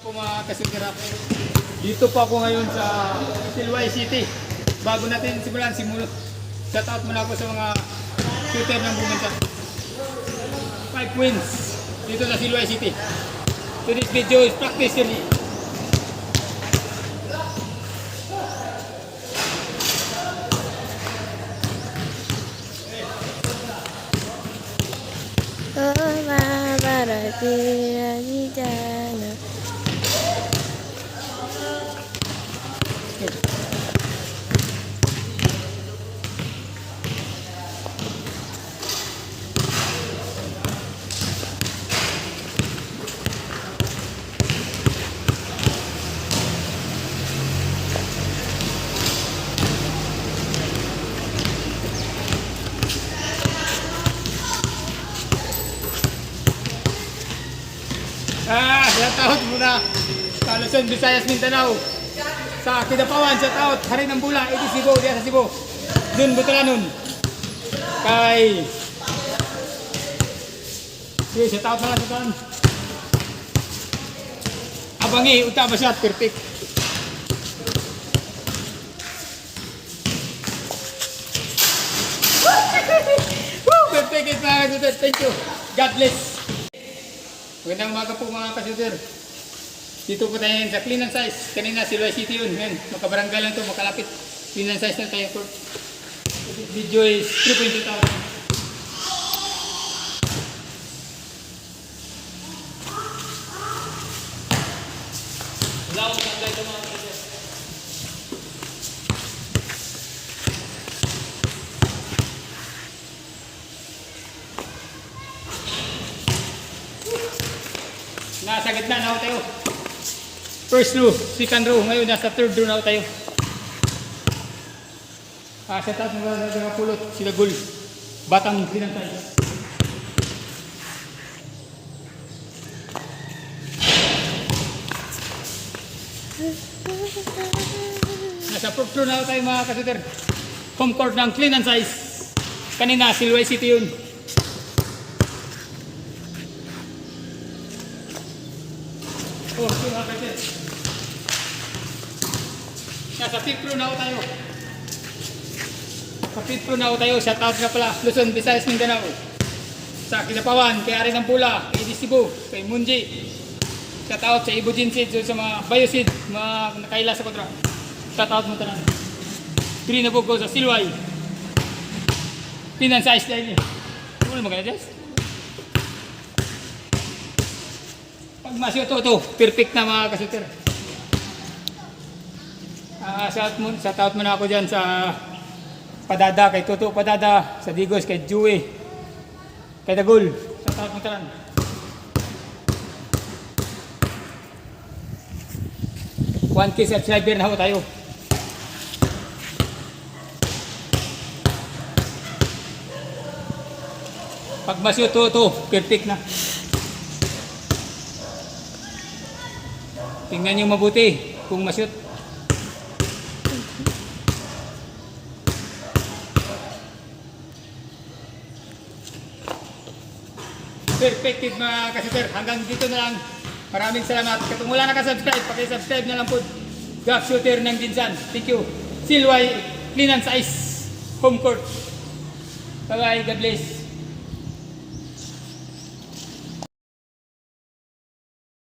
Po mga kasugirap, dito po ako ngayon sa Silway City. Bago natin simulan, shout out muna ako sa mga shooter ng bumunta. 5 wins dito sa Silway City. So this video is practice really. Shout out muna sa Luzon, Visayas, Mindanao, sa Kidapawan, shout out Harin ng Bula, Edi Cebu, diya sa Cebu, Dun Butalanon, kay shout out na lang Abangi, Unta Masyat, perfect. Woo, perfect it mga kasuter, thank you, God bless. Magandang umaga po mga kasuter. Dito po tayo sa clean and size. Kanina Silway City yun. Ngayon, makabarangay lang ito, makalapit. Clean and size na tayo. Video is 3.2 thousand. Wala akong magandang ito mga kasuter. Nasa gitna na ako tayo. First row, second row. Ngayon nasa third row na ako tayo. Sa taas ng mga pulot, sila Gul. Batang clean and size. Nasa fourth row na ako tayo mga kasuter. Home court ng clean and size. Kanina, Silway City yun. Nasa fifth row na ako tayo. Sa fifth row na ako tayo. Shout out na pala Luzon, Visayas, Mindanao, sa Kidapawan, kay Harin ng Bula, kay Edi Cebu, kay Munji. Shout out sa Ibo Jinsid, sa mga Biosid, mga nakaila sa kontra. Shout out mo tanan. Green na po ko sa Silway. Clean and size dahil. Ano maganda Jess? Pag masyo ito, perfect na mga kasuter. Shout out muna ako dyan sa Padada, kay Toto Padada, sa Digos, kay Joey, kay Dagul. Shout out mo taran. One kiss at sniper na ako tayo. Pag masyo ito, perfect na. Tingnan nyo mabuti kung masyot. Perfected mga kasuter. Hanggang dito na lang. Maraming salamat. Kung wala nakasubscribe, paki-subscribe na lang po. Gap shooter ng Dinsan. Thank you. Silway, clean and size, home court. Bye bye. God bless.